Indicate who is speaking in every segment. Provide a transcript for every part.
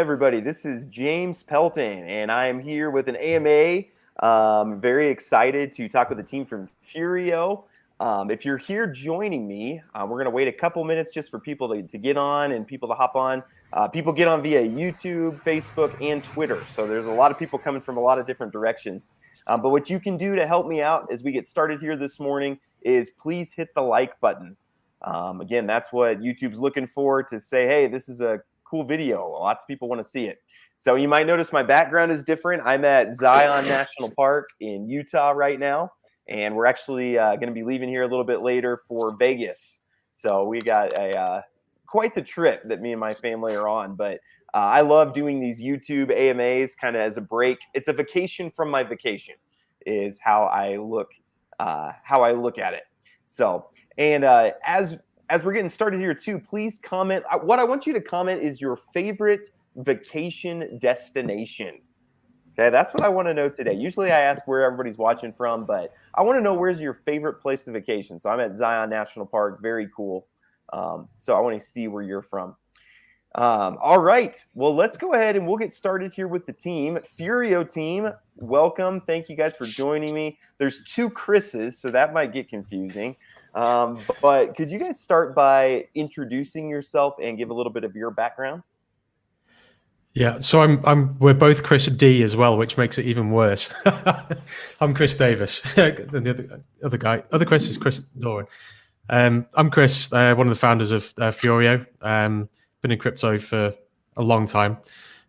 Speaker 1: Everybody, this is James Pelton, and I am here with an AMA. Very excited to talk with the team from Furio. If you're here joining me, we're going to wait a couple minutes just for people to get on and people to hop on. People get on via YouTube, Facebook, and Twitter. So there's a lot of people coming from a lot of different directions. But what you can do to help me out as we get started here this morning is please hit the like button. Again, that's what YouTube's looking for, to say, hey, this is a cool video. Lots of people want to see it. So you might notice my background is different. I'm at Zion National Park in Utah right now, and we're actually going to be leaving here a little bit later for Vegas. So we got quite the trip that me and my family are on. But I love doing these YouTube AMAs kind of as a break. It's a vacation from my vacation, is how I look at it. So, and as we're getting started here too, please comment. What I want you to comment is your favorite vacation destination. Okay, that's what I want to know today. Usually I ask where everybody's watching from, but I want to know where's your favorite place to vacation. So I'm at Zion National Park, very cool. So I want to see where you're from. All right, well, let's go ahead and we'll get started here with the team. Furio team, welcome. Thank you guys for joining me. There's two Chris's, so that might get confusing. But could you guys start by introducing yourself and give a little bit of your background?
Speaker 2: Yeah, so we're both Chris D as well, which makes it even worse. I'm Chris Davis. The other Chris is Chris Doran. I'm Chris, one of the founders of Furio. Been in crypto for a long time.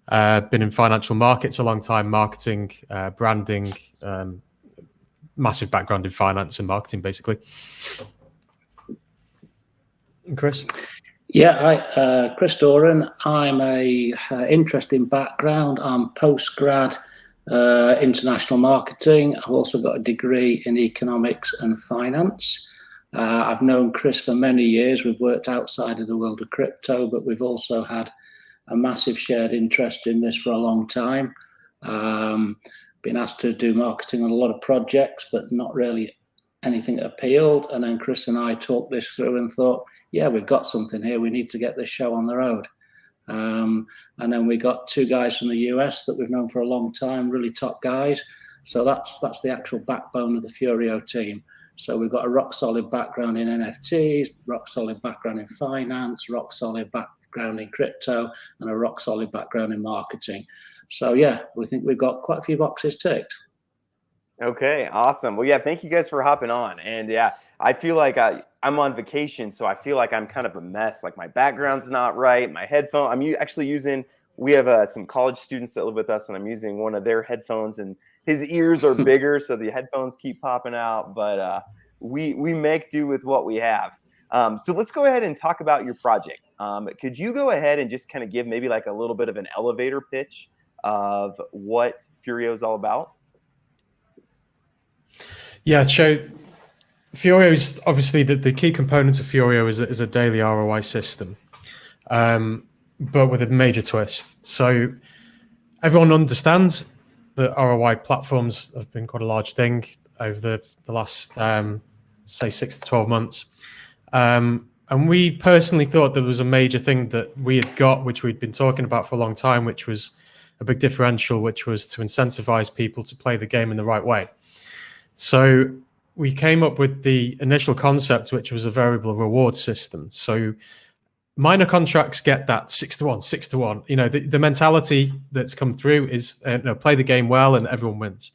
Speaker 2: Been in financial markets a long time, marketing, branding, massive background in finance and marketing, basically. And Chris?
Speaker 3: Yeah, hi, Chris Doran. I'm a interesting background. I'm post-grad international marketing. I've also got a degree in economics and finance. I've known Chris for many years. We've worked outside of the world of crypto, but we've also had a massive shared interest in this for a long time. Been asked to do marketing on a lot of projects, but not really anything that appealed. And then Chris and I talked this through and thought, yeah, we've got something here. We need to get this show on the road. And then we got two guys from the US that we've known for a long time, really top guys. So that's the actual backbone of the Furio team. So we've got a rock solid background in NFTs, rock solid background in finance, rock solid background in crypto, and a rock solid background in marketing. So yeah, we think we've got quite a few boxes ticked.
Speaker 1: Okay, awesome. Well, yeah, thank you guys for hopping on. And yeah, I feel like I'm on vacation, so I feel like I'm kind of a mess. Like my background's not right. My headphone, actually using, we have some college students that live with us, and I'm using one of their headphones, and his ears are bigger, so the headphones keep popping out. But we make do with what we have. So let's go ahead and talk about your project. Could you go ahead and just kind of give maybe like a little bit of an elevator pitch of what Furio is all about?
Speaker 2: Yeah, so Furio is obviously the key component of Furio is a daily ROI system, but with a major twist. So everyone understands that ROI platforms have been quite a large thing over the last, say, 6 to 12 months. And we personally thought there was a major thing that we had got, which we'd been talking about for a long time, which was a big differential, which was to incentivize people to play the game in the right way. So we came up with the initial concept, which was a variable reward system. So minor contracts get that 6-to-1, 6-to-1. You know, the mentality that's come through is play the game well and everyone wins.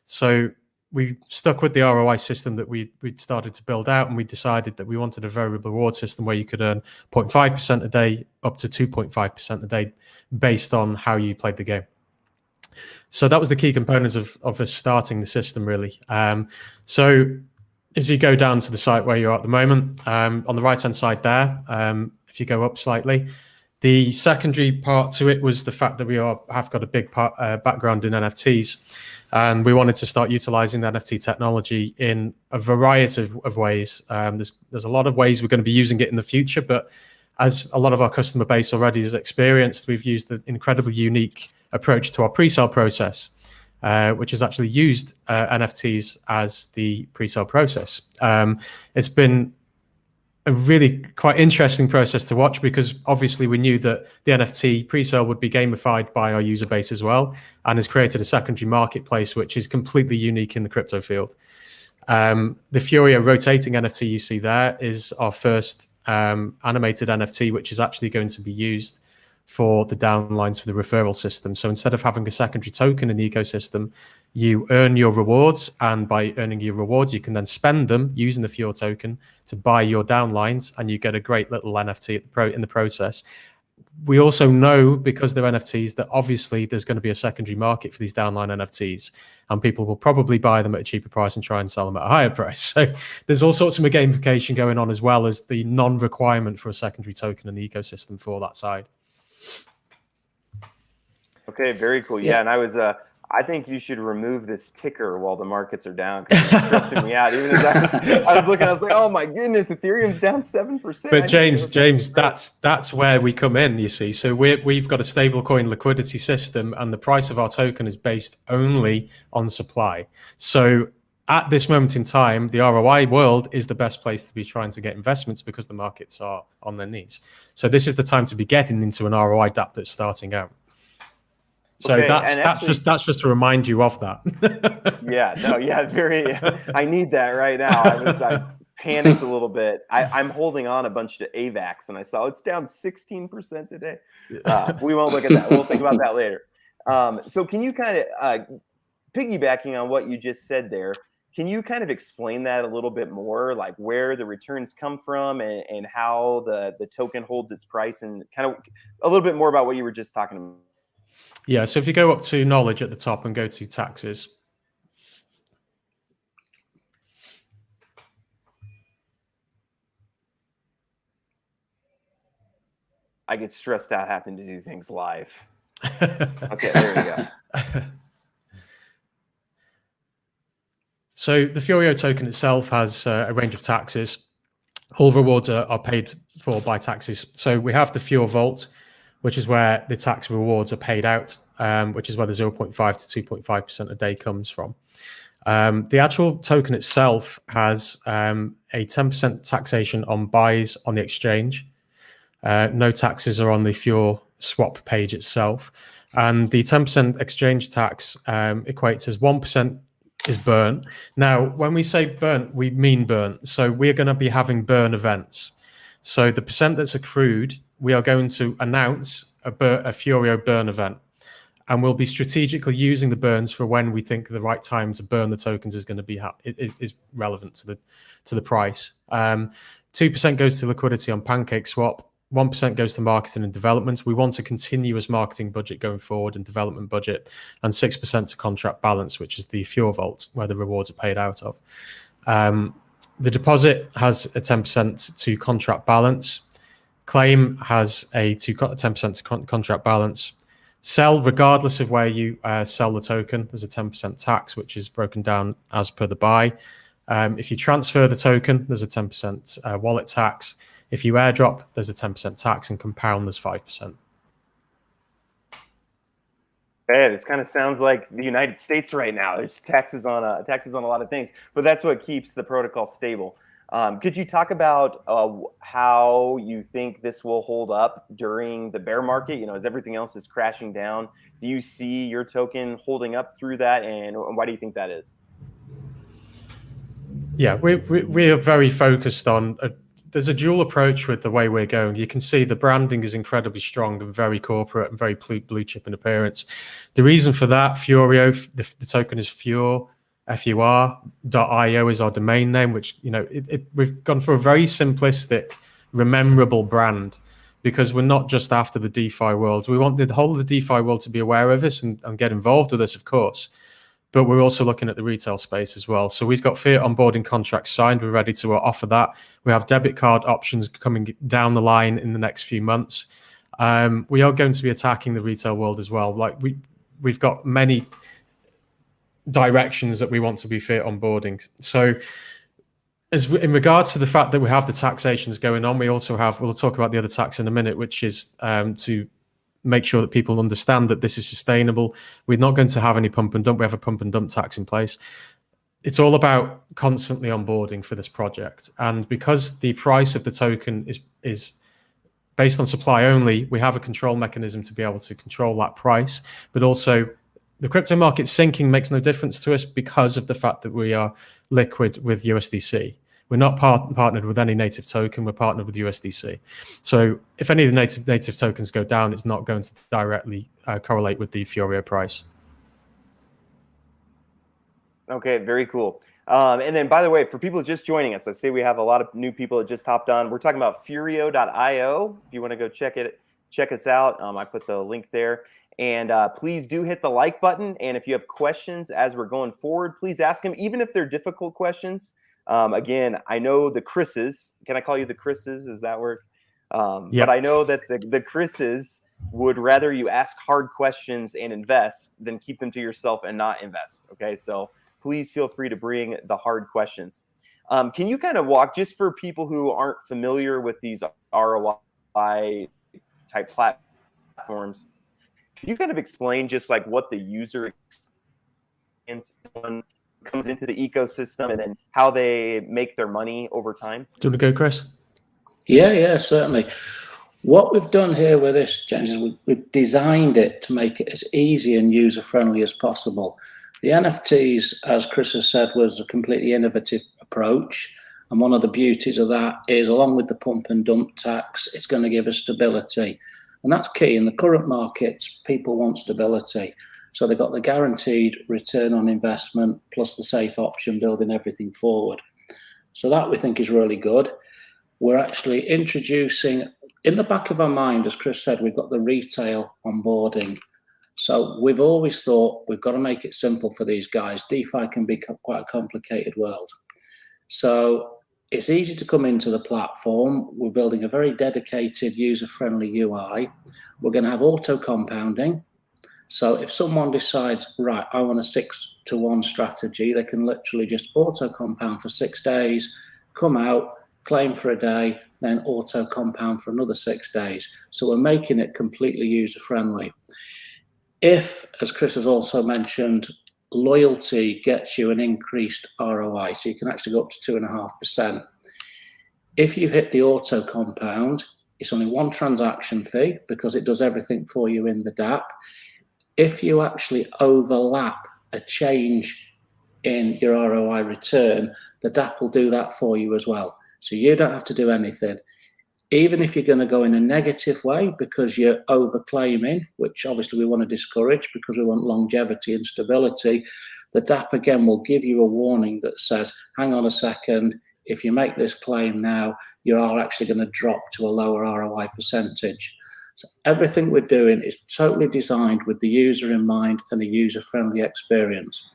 Speaker 2: So we stuck with the ROI system that we'd started to build out, and we decided that we wanted a variable reward system where you could earn 0.5% a day up to 2.5% a day based on how you played the game. So that was the key components of us starting the system, really. So as you go down to the site where you're at the moment, on the right-hand side there, if you go up slightly, the secondary part to it was the fact that we have got a big background in NFTs, and we wanted to start utilizing the NFT technology in a variety of ways. There's a lot of ways we're going to be using it in the future, but as a lot of our customer base already has experienced, we've used an incredibly unique approach to our pre-sale process, which has actually used NFTs as the pre-sale process. It's been a really quite interesting process to watch, because obviously we knew that the NFT pre-sale would be gamified by our user base as well, and has created a secondary marketplace which is completely unique in the crypto field. The Furio rotating NFT you see there is our first animated NFT, which is actually going to be used for the downlines for the referral system. So instead of having a secondary token in the ecosystem, you earn your rewards, and by earning your rewards, you can then spend them using the Furio token to buy your downlines, and you get a great little NFT in the process. We also know, because they're NFTs, that obviously there's going to be a secondary market for these downline NFTs, and people will probably buy them at a cheaper price and try and sell them at a higher price. So there's all sorts of gamification going on, as well as the non-requirement for a secondary token in the ecosystem for that side.
Speaker 1: Okay, very cool. Yeah, and I think you should remove this ticker while the markets are down, because it's stressing me out. Even as I was looking, I was like, oh my goodness, Ethereum's down 7%.
Speaker 2: But James, that's where we come in, you see. So we've got a stablecoin liquidity system, and the price of our token is based only on supply. So at this moment in time, the ROI world is the best place to be trying to get investments, because the markets are on their knees. So this is the time to be getting into an ROI DApp that's starting out. So
Speaker 1: okay,
Speaker 2: that's just to remind you of that.
Speaker 1: I need that right now. I panicked a little bit. I'm holding on a bunch to AVAX, and I saw it's down 16% today. We won't look at that. We'll think about that later. So can you kind of, piggybacking on what you just said there, can you kind of explain that a little bit more, like where the returns come from, and how the token holds its price, and kind of a little bit more about what you were just talking about?
Speaker 2: Yeah, so if you go up to knowledge at the top and go to taxes.
Speaker 1: I get stressed out having to do things live. Okay, there we go.
Speaker 2: So the Furio token itself has a range of taxes. All rewards are paid for by taxes. So we have the Furio Vault, which is where the tax rewards are paid out, which is where the 0.5 to 2.5% a day comes from. The actual token itself has a 10% taxation on buys on the exchange. No taxes are on the Furio swap page itself. And the 10% exchange tax equates as 1% is burn. Now, when we say burn, we mean burn. So we're going to be having burn events. So the percent that's accrued, we are going to announce a Furio burn event, and we'll be strategically using the burns for when we think the right time to burn the tokens is going to be is relevant to the price. 2% goes to liquidity on PancakeSwap. 1% goes to marketing and development. We want a continuous marketing budget going forward and development budget, and 6% to contract balance, which is the Furio Vault, where the rewards are paid out of. The deposit has a 10% to contract balance. Claim has a 10% to contract balance. Sell, regardless of where you sell the token, there's a 10% tax, which is broken down as per the buy. If you transfer the token, there's a 10% wallet tax. If you airdrop, there's a 10% tax, and compound, there's 5%.
Speaker 1: Man, it kind of sounds like the United States right now. There's taxes on a lot of things, but that's what keeps the protocol stable. Could you talk about how you think this will hold up during the bear market? You know, as everything else is crashing down, do you see your token holding up through that, and why do you think that is?
Speaker 2: Yeah, we are very focused on. There's a dual approach with the way we're going. You can see the branding is incredibly strong and very corporate and very blue chip in appearance. The reason for that, Furio, the token is Fur, FUR.io is our domain name, which, you know, we've gone for a very simplistic, rememberable brand, because we're not just after the DeFi world. We want the whole of the DeFi world to be aware of us and get involved with us, of course. But we're also looking at the retail space as well. So we've got fiat onboarding contracts signed. We're ready to offer that. We have debit card options coming down the line in the next few months. We are going to be attacking the retail world as well. Like we've got many directions that we want to be fiat onboarding. So in regards to the fact that we have the taxations going on, we also have, we'll talk about the other tax in a minute, which is to make sure that people understand that this is sustainable. We're not going to have any pump and dump. We have a pump and dump tax in place. it's all about constantly onboarding for this project. And because the price of the token is based on supply only, we have a control mechanism to be able to control that price. But also, the crypto market sinking makes no difference to us because of the fact that we are liquid with USDC. We're not partnered with any native token. We're partnered with USDC. So if any of the native tokens go down, it's not going to directly correlate with the Furio price.
Speaker 1: Okay, very cool. And then, by the way, for people just joining us, I see we have a lot of new people that just hopped on. We're talking about Furio.io. If you want to go check us out, I put the link there. And please do hit the like button. And if you have questions as we're going forward, please ask them, even if they're difficult questions. Again, I know the Chris's. Can I call you the Chris's? Is that word?
Speaker 2: Yeah.
Speaker 1: But I know that the Chris's would rather you ask hard questions and invest than keep them to yourself and not invest. Okay, so please feel free to bring the hard questions. Can you kind of walk, just for people who aren't familiar with these ROI type platforms, can you kind of explain just like what the user experience comes into the ecosystem and then how they make their money over time?
Speaker 2: Do you want to go, Chris?
Speaker 3: Yeah, certainly. What we've done here with this, James, is we've designed it to make it as easy and user-friendly as possible. The NFTs, as Chris has said, was a completely innovative approach. And one of the beauties of that is, along with the pump and dump tax, it's going to give us stability. And that's key. In the current markets, people want stability. So they've got the guaranteed return on investment plus the safe option, building everything forward. So that we think is really good. We're actually introducing, in the back of our mind, as Chris said, we've got the retail onboarding. So we've always thought we've got to make it simple for these guys. DeFi can be quite a complicated world. So it's easy to come into the platform. We're building a very dedicated, user-friendly UI. We're going to have auto compounding. So if someone decides, right, I want a 6-to-1 strategy, they can literally just auto compound for 6 days, come out, claim for a day, then auto compound for another 6 days. So we're making it completely user-friendly. If, as Chris has also mentioned, loyalty gets you an increased ROI, so you can actually go up to 2.5%. If you hit the auto compound, it's only one transaction fee because it does everything for you in the dApp. If you actually overlap a change in your ROI return, the dApp will do that for you as well. So you don't have to do anything. Even if you're going to go in a negative way because you're overclaiming, which obviously we want to discourage because we want longevity and stability, the dApp again will give you a warning that says, hang on a second, if you make this claim now, you are actually going to drop to a lower ROI percentage. So everything we're doing is totally designed with the user in mind and a user-friendly experience.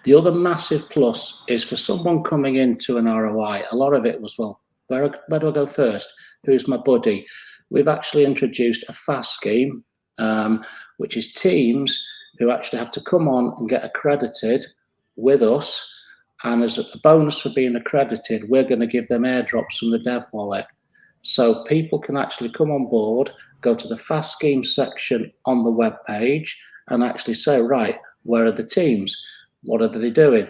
Speaker 3: The other massive plus is for someone coming into an ROI, a lot of it was, well, where do I go first? Who's my buddy? We've actually introduced a fast scheme, which is teams who actually have to come on and get accredited with us. And as a bonus for being accredited, we're going to give them airdrops from the dev wallet. So people can actually come on board, go to the fast scheme section on the web page and actually say, right, where are the teams? What are they doing?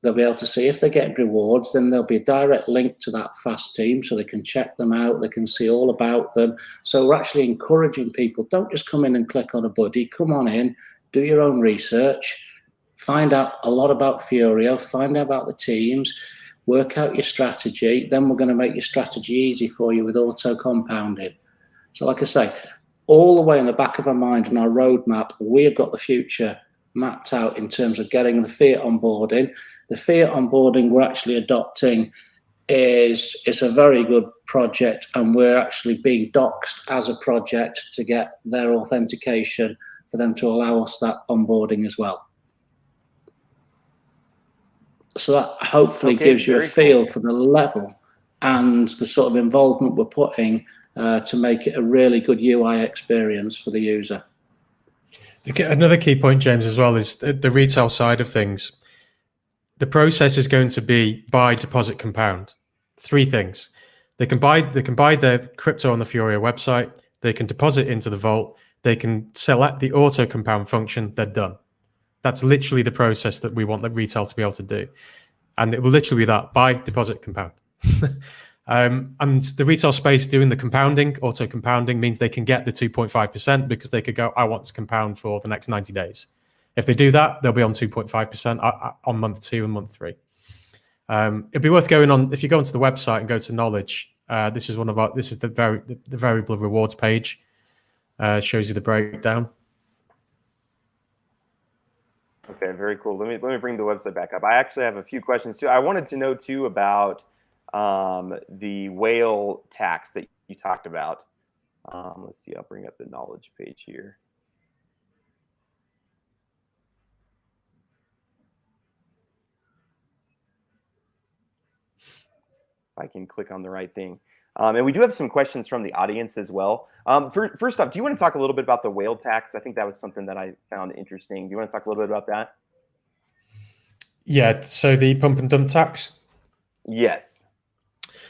Speaker 3: They'll be able to see if they're getting rewards, then there'll be a direct link to that fast team so they can check them out, they can see all about them. So we're actually encouraging people, don't just come in and click on a buddy, come on in, do your own research, find out a lot about Furio, find out about the teams, work out your strategy, then we're going to make your strategy easy for you with auto compounding. So like I say, all the way in the back of our mind and our roadmap, we've got the future mapped out in terms of getting the fiat onboarding. The fiat onboarding we're actually adopting is a very good project, and we're actually being doxed as a project to get their authentication for them to allow us that onboarding as well. So that hopefully gives you a feel for the level and the sort of involvement we're putting to make it a really good UI experience for the user.
Speaker 2: Another key point, James, as well, is the retail side of things. The process is going to be buy, deposit, compound. 3 things. They can buy their crypto on the Furio website. They can deposit into the vault. They can select the auto compound function. They're done. That's literally the process that we want the retail to be able to do. And it will literally be that: buy, deposit, compound. And the retail space doing the compounding, auto compounding, means they can get the 2.5% because they could go, I want to compound for the next 90 days. If they do that, they'll be on 2.5% on month 2 and month 3. It'd be worth going on, if you go onto the website and go to knowledge. This is the variable rewards page. Shows you the breakdown.
Speaker 1: Okay, very cool. Let me bring the website back up. I actually have a few questions too. I wanted to know too about the whale tax that you talked about. Let's see. I'll bring up the knowledge page here. If I can click on the right thing. And we do have some questions from the audience as well. First off, do you want to talk a little bit about the whale tax? I think that was something that I found interesting. Do you want to talk a little bit about that?
Speaker 2: Yeah, so the pump and dump tax?
Speaker 1: Yes.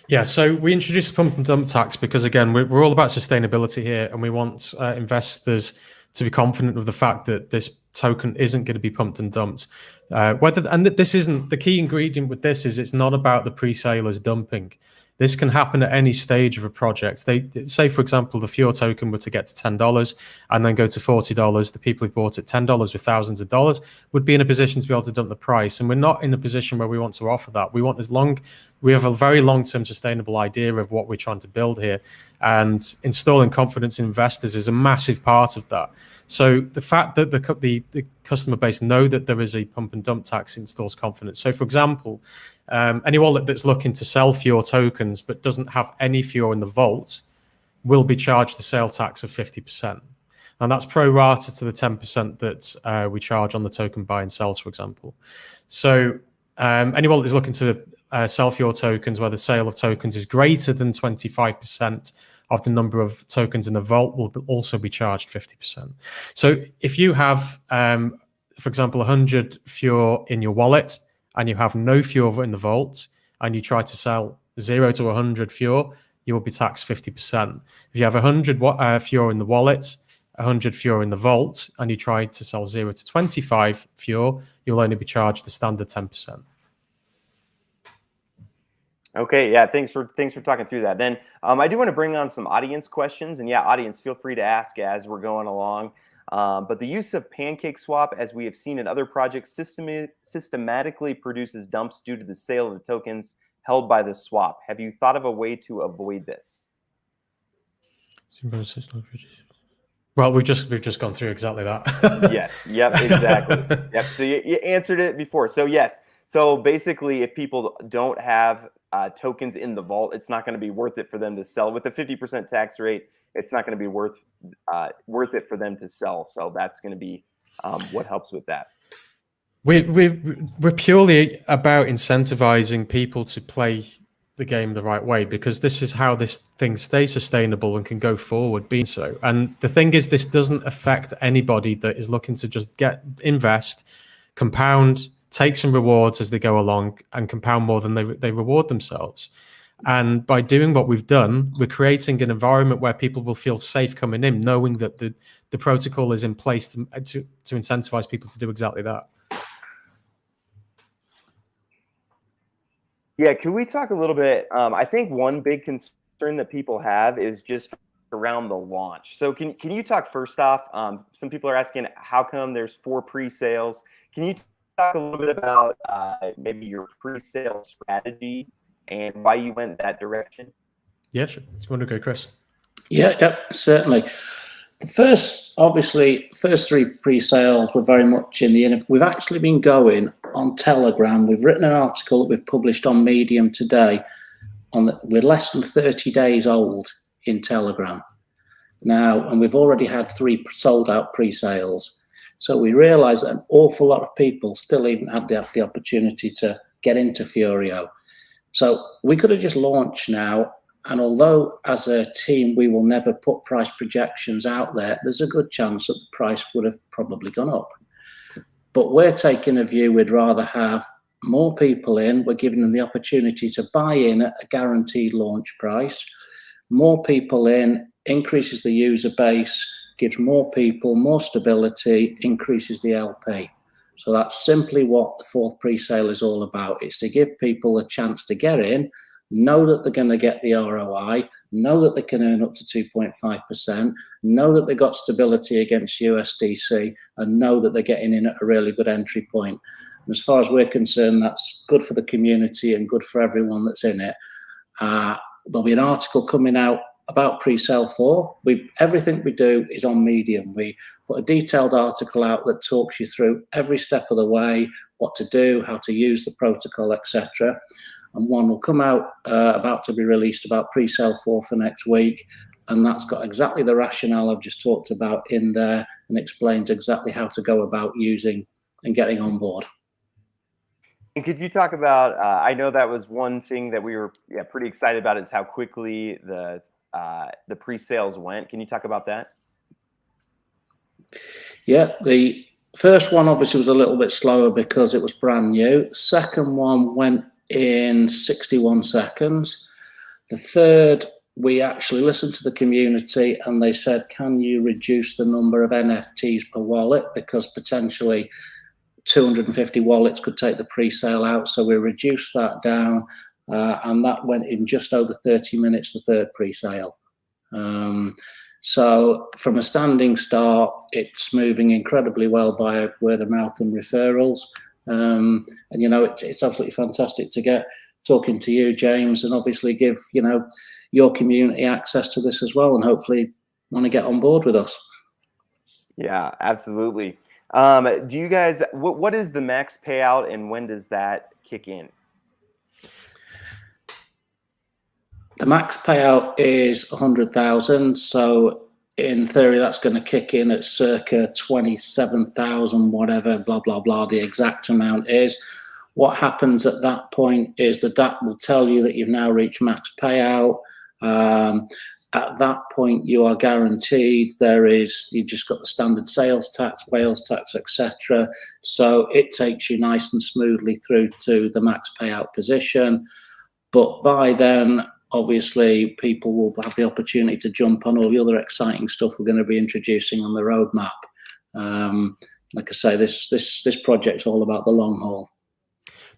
Speaker 2: Yeah, so we introduced the pump and dump tax because, again, we're all about sustainability here, and we want investors to be confident of the fact that this token isn't going to be pumped and dumped. This isn't the key ingredient with this. Is it's not about the pre-salers dumping. This can happen at any stage of a project. They say, for example, the Furio token were to get to $10 and then go to $40. The people who bought it $10 with thousands of dollars would be in a position to be able to dump the price. And we're not in a position where we want to offer that. We have a very long-term sustainable idea of what we're trying to build here. And installing confidence in investors is a massive part of that. So the fact that the customer base know that there is a pump and dump tax installs confidence. So, for example, any wallet that's looking to sell Furio tokens but doesn't have any Furio in the vault will be charged the sale tax of 50%. And that's pro rata to the 10% that we charge on the token buy and sells, for example. So any wallet is looking to sell Furio tokens where the sale of tokens is greater than 25% of the number of tokens in the vault will also be charged 50%. So if you have, for example, 100 Furio in your wallet and you have no Furio in the vault and you try to sell 0 to 100 Furio, you will be taxed 50%. If you have 100 Furio in the wallet, 100 Furio in the vault, and you try to sell 0 to 25 Furio, you'll only be charged the standard 10%.
Speaker 1: Okay, yeah, thanks for talking through that. Then I do want to bring on some audience questions, and yeah, audience, feel free to ask as we're going along. But the use of pancake swap, as we have seen in other projects, systematically produces dumps due to the sale of the tokens held by the swap. Have you thought of a way to avoid this?
Speaker 2: Well, we've just gone through exactly that.
Speaker 1: Yes. Yep. Exactly. Yep. So you answered it before. So yes. So basically, if people don't have tokens in the vault, it's not going to be worth it for them to sell. With a 50% tax rate, it's not going to be worth it for them to sell. So that's going to be what helps with that.
Speaker 2: We're purely about incentivizing people to play the game the right way, because this is how this thing stays sustainable and can go forward being so. And the thing is, this doesn't affect anybody that is looking to just invest, compound, take some rewards as they go along, and compound more than they reward themselves. And by doing what we've done, we're creating an environment where people will feel safe coming in, knowing that the protocol is in place to incentivize people to do exactly that.
Speaker 1: Yeah, can we talk a little bit? I think one big concern that people have is just around the launch. So can you talk first off? Some people are asking, how come there's 4 pre-sales? Can you talk a little bit about maybe your pre-sale strategy and why you went that direction?
Speaker 2: Yeah, sure. Do you want to go, Chris?
Speaker 3: Yeah, certainly. The first 3 pre-sales were very much in the We've actually been going on Telegram. We've written an article that we've published on Medium today. We're less than 30 days old in Telegram now, and we've already had 3 sold out pre-sales. So we realise that an awful lot of people still even have the opportunity to get into Furio. So we could have just launched now. And although as a team, we will never put price projections out there, there's a good chance that the price would have probably gone up. But we're taking a view, we'd rather have more people in. We're giving them the opportunity to buy in at a guaranteed launch price. More people in increases the user base, gives more people more stability, increases the LP. So that's simply what the fourth pre-sale is all about. It's to give people a chance to get in, know that they're going to get the ROI, know that they can earn up to 2.5%, know that they've got stability against USDC, and know that they're getting in at a really good entry point. And as far as we're concerned, that's good for the community and good for everyone that's in it. There'll be an article coming out about Presale 4. Everything we do is on Medium. We put a detailed article out that talks you through every step of the way, what to do, how to use the protocol, etc. And one will come out about to be released about Presale 4 for next week. And that's got exactly the rationale I've just talked about in there and explains exactly how to go about using and getting on board.
Speaker 1: And could you talk about, I know that was one thing that we were pretty excited about, is how quickly the pre-sales went. Can you talk about that?
Speaker 3: Yeah, the first one obviously was a little bit slower because it was brand new. The second one went in 61 seconds. The third, we actually listened to the community and they said, can you reduce the number of NFTs per wallet? Because potentially 250 wallets could take the pre-sale out. So we reduced that down and that went in just over 30 minutes, the third pre-sale. So from a standing start, it's moving incredibly well by word of mouth and referrals. And, you know, it's absolutely fantastic to get talking to you, James, and obviously give, you know, your community access to this as well, and hopefully want to get on board with us.
Speaker 1: Yeah, absolutely. Do you guys, what is the max payout and when does that kick in?
Speaker 3: The max payout is 100,000. So in theory, that's going to kick in at circa 27,000, whatever, blah, blah, blah, the exact amount is. What happens at that point is the DApp will tell you that you've now reached max payout. At that point, you are guaranteed you've just got the standard sales tax, whales tax, etc. So it takes you nice and smoothly through to the max payout position. But by then, obviously, people will have the opportunity to jump on all the other exciting stuff we're going to be introducing on the roadmap. Like I say, this project's all about the long haul.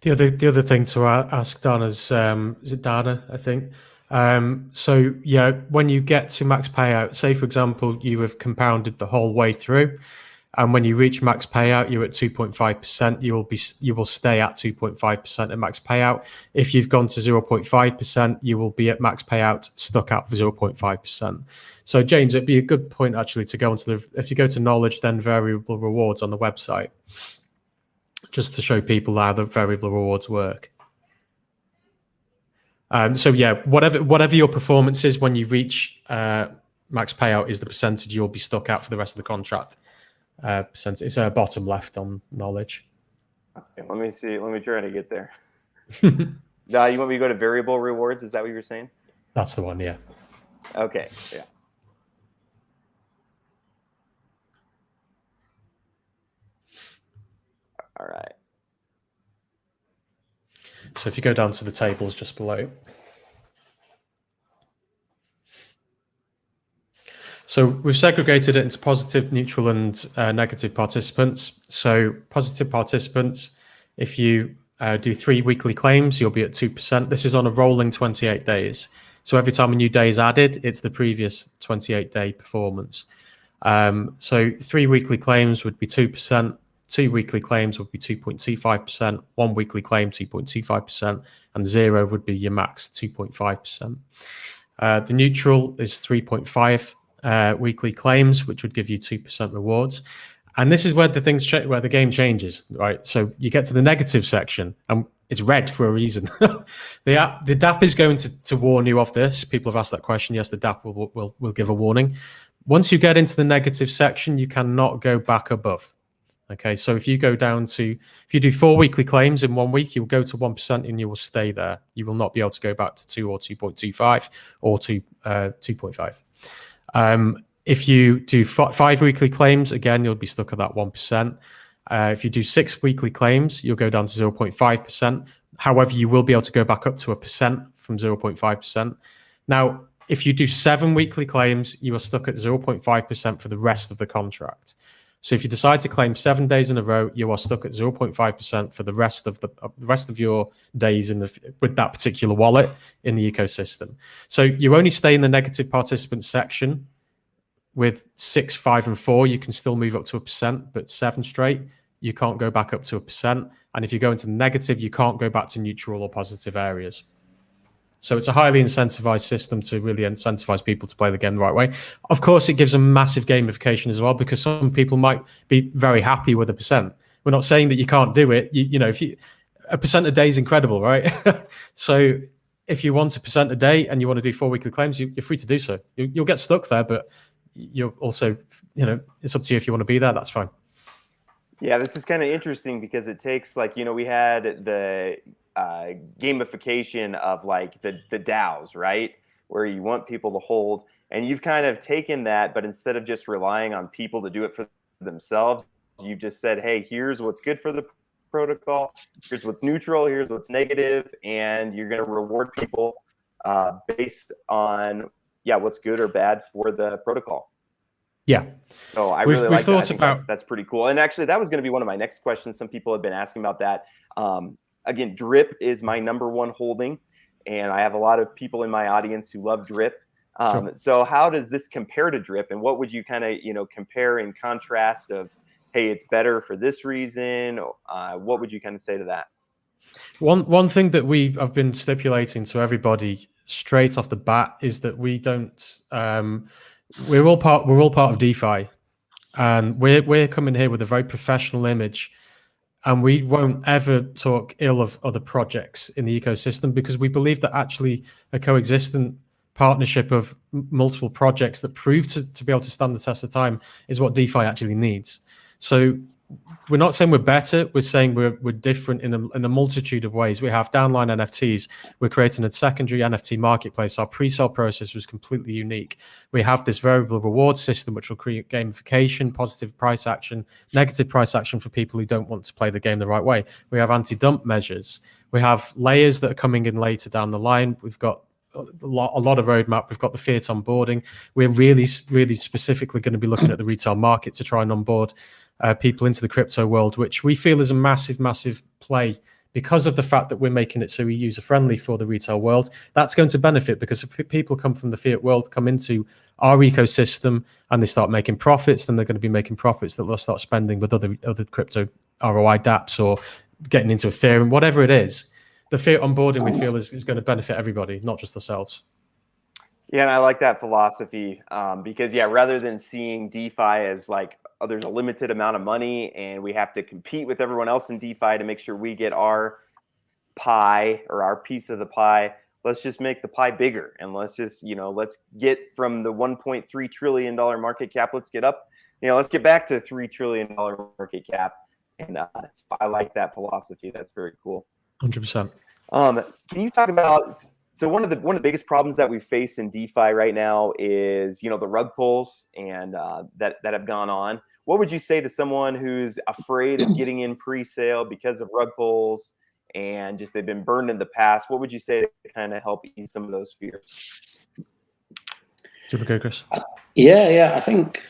Speaker 2: The other thing to ask Dana is it Dana, I think? So yeah, when you get to max payout, say for example, you have compounded the whole way through, and when you reach max payout, you're at 2.5%. You will stay at 2.5% at max payout. If you've gone to 0.5%, you will be at max payout, stuck at 0.5%. So James, it'd be a good point actually to go into if you go to knowledge, then variable rewards on the website, just to show people how the variable rewards work. So yeah, whatever your performance is when you reach max payout is the percentage you'll be stuck at for the rest of the contract. Percentage. It's bottom left on knowledge.
Speaker 1: Okay, let me see. Let me try to get there. You want me to go to variable rewards? Is that what you were saying?
Speaker 2: That's the one, yeah.
Speaker 1: Okay, yeah. All right.
Speaker 2: So if you go down to the tables just below. So we've segregated it into positive, neutral, and negative participants. So positive participants, if you do 3 weekly claims, you'll be at 2%. This is on a rolling 28 days. So every time a new day is added, it's the previous 28-day performance. So 3 weekly claims would be 2%. 2 weekly claims would be 2.25%, 1 weekly claim 2.25%, and 0 would be your max 2.5%. The neutral is 3.5 weekly claims, which would give you 2% rewards. And this is where where the game changes, right? So you get to the negative section, and it's red for a reason. The DApp is going to warn you of this. People have asked that question. Yes, the DApp will give a warning. Once you get into the negative section, you cannot go back above. Okay, so if you do 4 weekly claims in 1 week, you'll go to 1% and you will stay there. You will not be able to go back to 2 or 2.25 or 2.5. If you do 5 weekly claims, again, you'll be stuck at that 1%. If you do 6 weekly claims, you'll go down to 0.5%. However, you will be able to go back up to 1% from 0.5%. Now, if you do 7 weekly claims, you are stuck at 0.5% for the rest of the contract. So if you decide to claim 7 days in a row, you are stuck at 0.5% for the rest of your days with that particular wallet in the ecosystem. So you only stay in the negative participant section with 6, 5, and 4. You can still move up to 1%, but 7 straight, you can't go back up to 1%. And if you go into the negative, you can't go back to neutral or positive areas. So it's a highly incentivized system to really incentivize people to play the game the right way. Of course, it gives a massive gamification as well, because some people might be very happy with 1%. We're not saying that you can't do it. You know, if you 1% a day is incredible, right? So if you want 1% a day and you want to do 4 weekly claims, you're free to do so. You'll get stuck there, but you're also, you know, it's up to you if you want to be there. That's fine.
Speaker 1: Yeah, this is kind of interesting because it takes, like, you know, we had the gamification of like the DAOs, right? Where you want people to hold, and you've kind of taken that, but instead of just relying on people to do it for themselves, you've just said, hey, here's what's good for the protocol, here's what's neutral, here's what's negative, and you're going to reward people based on, yeah, what's good or bad for the protocol.
Speaker 2: Yeah.
Speaker 1: So I really like that. I think that's pretty cool. And actually, that was going to be one of my next questions. Some people have been asking about that. Again, drip is my #1 holding, and I have a lot of people in my audience who love drip.
Speaker 2: Sure.
Speaker 1: So how does this compare to drip, and what would you kind of, you know, compare in contrast of, hey, it's better for this reason? What would you kind of say to that?
Speaker 2: One thing that we have been stipulating to everybody straight off the bat is that we don't. We're all part of DeFi, and we're coming here with a very professional image, and we won't ever talk ill of other projects in the ecosystem, because we believe that actually a coexistent partnership of multiple projects that prove to be able to stand the test of time is what DeFi actually needs. So we're not saying we're better. We're saying we're different in a multitude of ways. We have downline NFTs. We're creating a secondary NFT marketplace. Our pre-sale process was completely unique. We have this variable reward system, which will create gamification, positive price action, negative price action for people who don't want to play the game the right way. We have anti-dump measures. We have layers that are coming in later down the line. We've got a lot of roadmap. We've got the fiat onboarding. We're really specifically going to be looking at the retail market to try and onboard people into the crypto world, which we feel is a massive play because of the fact that we're making it so user friendly for the retail world. That's going to benefit, because if people come from the fiat world, come into our ecosystem, and they start making profits, then they're going to be making profits that they'll start spending with other crypto ROI dApps or getting into Ethereum, whatever it is. The fiat onboarding, we feel, is going to benefit everybody, not just ourselves.
Speaker 1: Yeah, and I like that philosophy because, yeah, rather than seeing DeFi as like, oh, there's a limited amount of money and we have to compete with everyone else in DeFi to make sure we get our pie or our piece of the pie, let's just make the pie bigger, and let's just, you know, let's get from the $1.3 trillion market cap, let's get up, you know, let's get back to $3 trillion market cap. And I like that philosophy. That's very cool.
Speaker 2: 100%.
Speaker 1: Can you talk about, so one of the biggest problems that we face in DeFi right now is, you know, the rug pulls and that have gone on. What would you say to someone who's afraid of getting in pre-sale because of rug pulls and just they've been burned in the past? What would you say to kind of help ease some of those fears?
Speaker 2: Do you want to go, Chris?
Speaker 3: Yeah. I think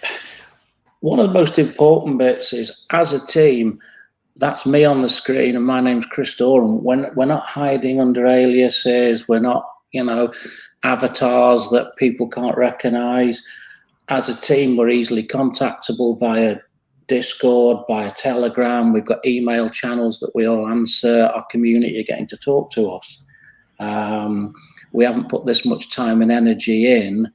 Speaker 3: one of the most important bits is, as a team, that's me on the screen and my name's Chris Doran. We're not hiding under aliases. We're not, you know, avatars that people can't recognize. As a team, we're easily contactable via Discord, via Telegram. We've got email channels that we all answer. Our community are getting to talk to us. We haven't put this much time and energy in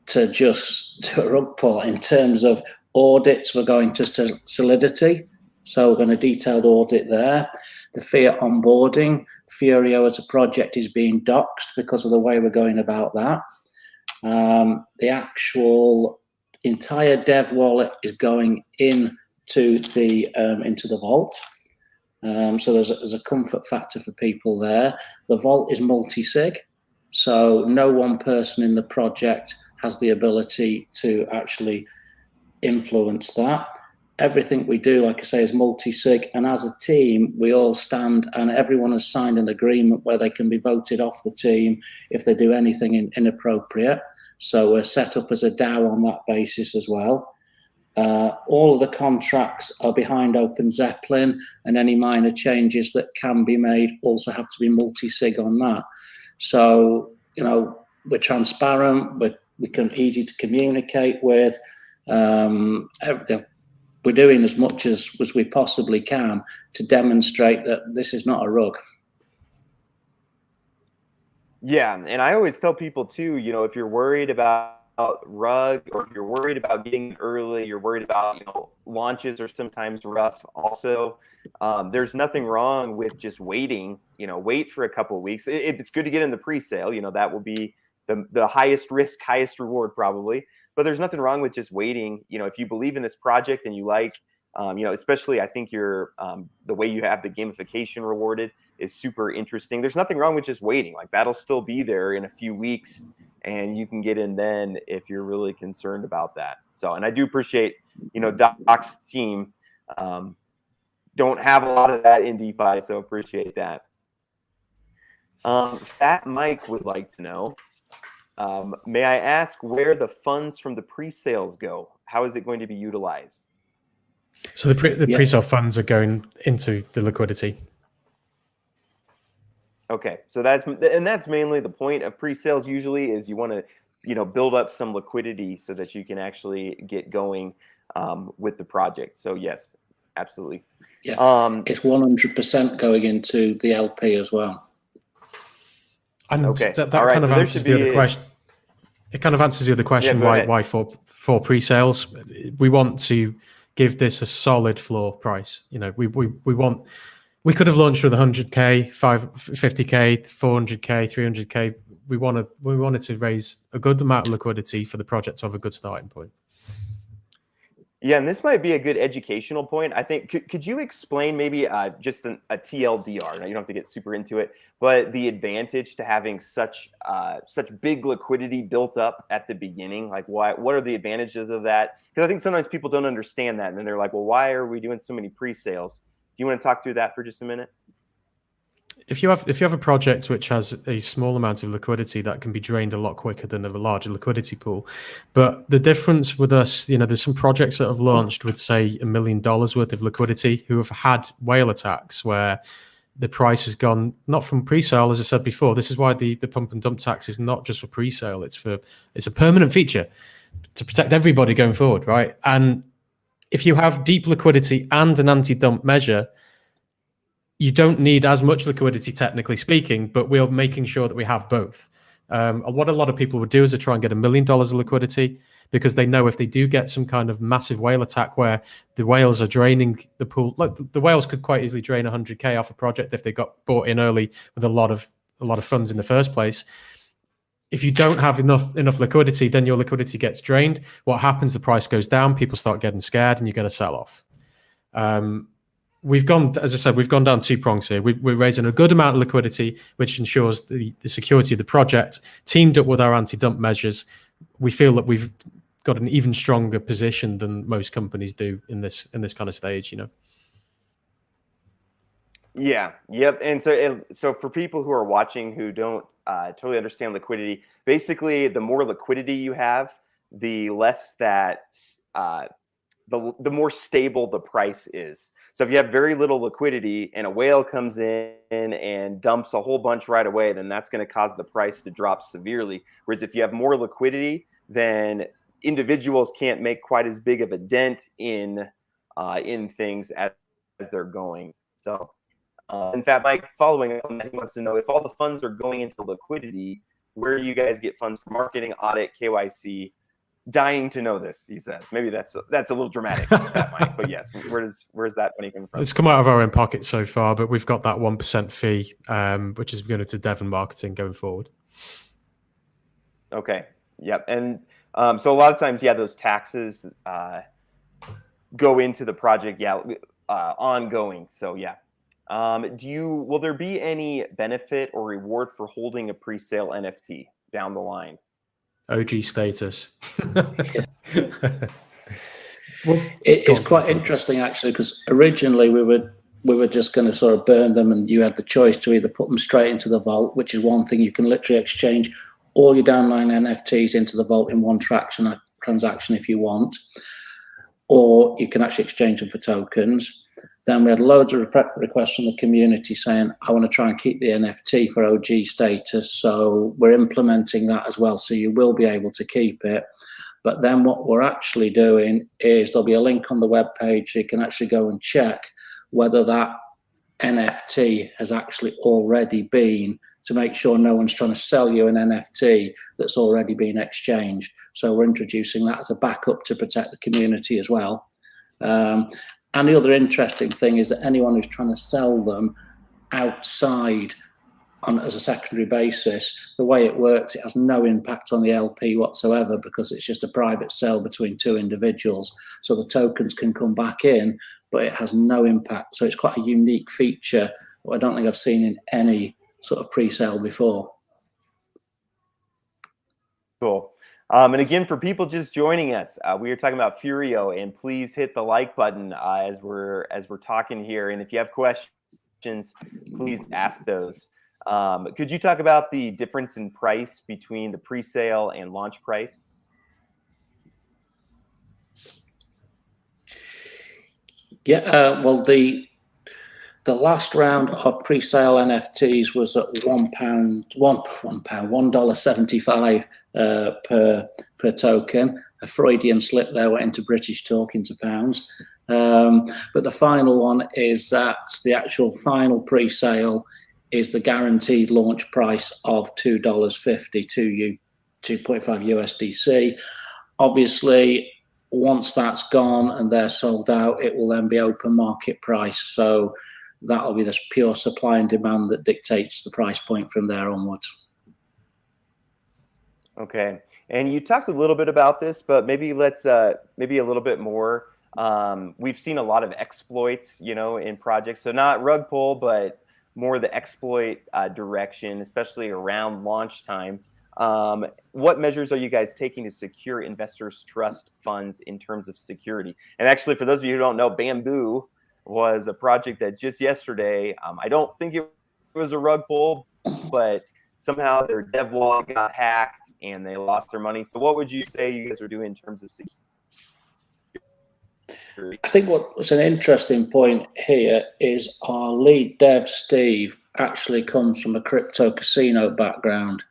Speaker 3: to just do a rug pull. In terms of audits, we're going to Solidity. So we're going to detailed audit there. The fiat onboarding, Furio as a project is being doxed because of the way we're going about that. The actual entire dev wallet is going into the vault. So there's a comfort factor for people there. The vault is multi-sig, so no one person in the project has the ability to actually influence that. Everything we do, like I say, is multi-sig, and as a team, we all stand, and everyone has signed an agreement where they can be voted off the team if they do anything inappropriate. So we're set up as a DAO on that basis as well. All of the contracts are behind Open Zeppelin, and any minor changes that can be made also have to be multi-sig on that. So, you know, we're transparent, we can easy to communicate with. We're doing as much as we possibly can to demonstrate that this is not a rug.
Speaker 1: Yeah, and I always tell people too, you know, if you're worried about rug, or if you're worried about getting early, you're worried about, you know, launches are sometimes rough also. There's nothing wrong with just waiting, you know, wait for a couple of weeks. It's good to get in the pre-sale, you know, that will be the highest risk, highest reward probably. But there's nothing wrong with just waiting. You know, if you believe in this project and you like, you know, especially I think the way you have the gamification rewarded is super interesting. There's nothing wrong with just waiting. Like that'll still be there in a few weeks, and you can get in then if you're really concerned about that. So, and I do appreciate, you know, Doc's team don't have a lot of that in DeFi, so appreciate that. Fat Mike would like to know, may I ask where the funds from the pre-sales go? How is it going to be utilized?
Speaker 2: So the pre-sale funds are going into the liquidity.
Speaker 1: Okay, so that's mainly the point of pre-sales. Usually, is you want to, you know, build up some liquidity so that you can actually get going with the project. So yes, absolutely.
Speaker 3: Yeah, it's 100% going into the LP as well.
Speaker 2: And
Speaker 1: okay,
Speaker 2: that kind of answers the other question. It kind of answers the other question, why for pre-sales. We want to give this a solid floor price. You know, we could have launched with 100K, 50K, 400K, 300K. We wanted to raise a good amount of liquidity for the project to have a good starting point.
Speaker 1: Yeah, and this might be a good educational point. I think, could you explain maybe just a TLDR? Now, you don't have to get super into it, but the advantage to having such big liquidity built up at the beginning, like what are the advantages of that? Because I think sometimes people don't understand that, and then they're like, well, why are we doing so many pre-sales? Do you want to talk through that for just a minute?
Speaker 2: If you have a project which has a small amount of liquidity, that can be drained a lot quicker than a larger liquidity pool. But the difference with us, you know, there's some projects that have launched with, say, $1 million worth of liquidity who have had whale attacks where the price has gone, not from pre-sale, as I said before. This is why the pump and dump tax is not just for pre-sale. It's a permanent feature to protect everybody going forward, right? And if you have deep liquidity and an anti-dump measure, you don't need as much liquidity, technically speaking, but we're making sure that we have both. What a lot of people would do is they try and get $1 million of liquidity, because they know if they do get some kind of massive whale attack where the whales are draining the pool, like the whales could quite easily drain 100K off a project if they got bought in early with a lot of funds in the first place. If you don't have enough liquidity, then your liquidity gets drained. What happens? The price goes down, people start getting scared, and you get a sell-off. We've gone, as I said, we've gone down two prongs here. We're raising a good amount of liquidity, which ensures the security of the project. Teamed up with our anti-dump measures, we feel that we've got an even stronger position than most companies do in this kind of stage, you know.
Speaker 1: Yeah. Yep. And so for people who are watching who don't totally understand liquidity, basically, the more liquidity you have, the less that the more stable the price is. So if you have very little liquidity and a whale comes in and dumps a whole bunch right away, then that's going to cause the price to drop severely. Whereas if you have more liquidity, then individuals can't make quite as big of a dent in things as they're going. So, in fact, Mike, following up on that, he wants to know if all the funds are going into liquidity, where do you guys get funds for marketing, audit, KYC? Dying to know this, he says. Maybe that's a little dramatic, that Mike, but yes, where's that money coming from?
Speaker 2: It's come out of our own pocket so far, but we've got that 1% fee, which is going to Devon marketing going forward.
Speaker 1: Okay. Yep. And so a lot of times, yeah, those taxes go into the project, ongoing. So yeah. Will there be any benefit or reward for holding a pre-sale NFT down the line?
Speaker 2: OG status.
Speaker 3: Well, it's quite interesting actually, because originally we were just going to sort of burn them, and you had the choice to either put them straight into the vault, which is one thing. You can literally exchange all your downline NFTs into the vault in one transaction if you want. or you can actually exchange them for tokens. Then we had loads of requests from the community saying, I want to try and keep the NFT for OG status. So we're implementing that as well. So you will be able to keep it. But then what we're actually doing is there'll be a link on the web page so you can actually go and check whether that NFT has actually already been, to make sure no one's trying to sell you an NFT that's already been exchanged. So we're introducing that as a backup to protect the community as well. And the other interesting thing is that anyone who's trying to sell them outside as a secondary basis, the way it works, it has no impact on the LP whatsoever because it's just a private sale between two individuals. So the tokens can come back in, but it has no impact. So it's quite a unique feature that I don't think I've seen in any sort of pre-sale before.
Speaker 1: Cool. And again, for people just joining us, we are talking about Furio, and please hit the like button as we're talking here. And if you have questions, please ask those. Could you talk about the difference in price between the pre-sale and launch price?
Speaker 3: Yeah, well, the last round of pre-sale NFTs was at $1.75 per token. A Freudian slip there, went into British talk into pounds. But the final one is that the actual final pre-sale is the guaranteed launch price of $2.50 2.5 USDC. Obviously, once that's gone and they're sold out, it will then be open market price. So that'll be the pure supply and demand that dictates the price point from there onwards.
Speaker 1: Okay, and you talked a little bit about this, but maybe let's maybe a little bit more. We've seen a lot of exploits, in projects. So not rug pull, but more the exploit direction, especially around launch time. What measures are you guys taking to secure investors' trust funds in terms of security? And actually, for those of you who don't know, Bamboo was a project that just yesterday, I don't think it was a rug pull, but somehow their dev wallet got hacked and they lost their money. So what would you say you guys are doing in terms of security?
Speaker 3: I think what's an interesting point here is our lead dev, Steve, actually comes from a crypto casino background.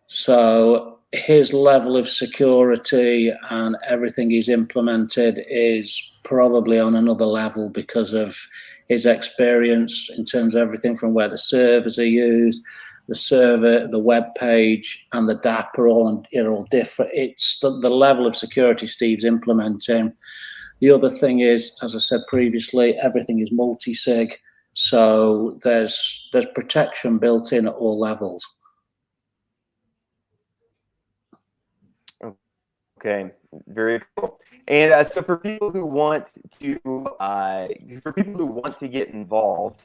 Speaker 3: So his level of security and everything he's implemented is probably on another level because of his experience in terms of everything from where the servers are used, the server, the web page, and the DApp are all different. It's the level of security Steve's implementing. The other thing is, as I said previously, everything is multi-sig, so there's protection built in at all levels.
Speaker 1: Okay, very cool. And so for people who want to get involved,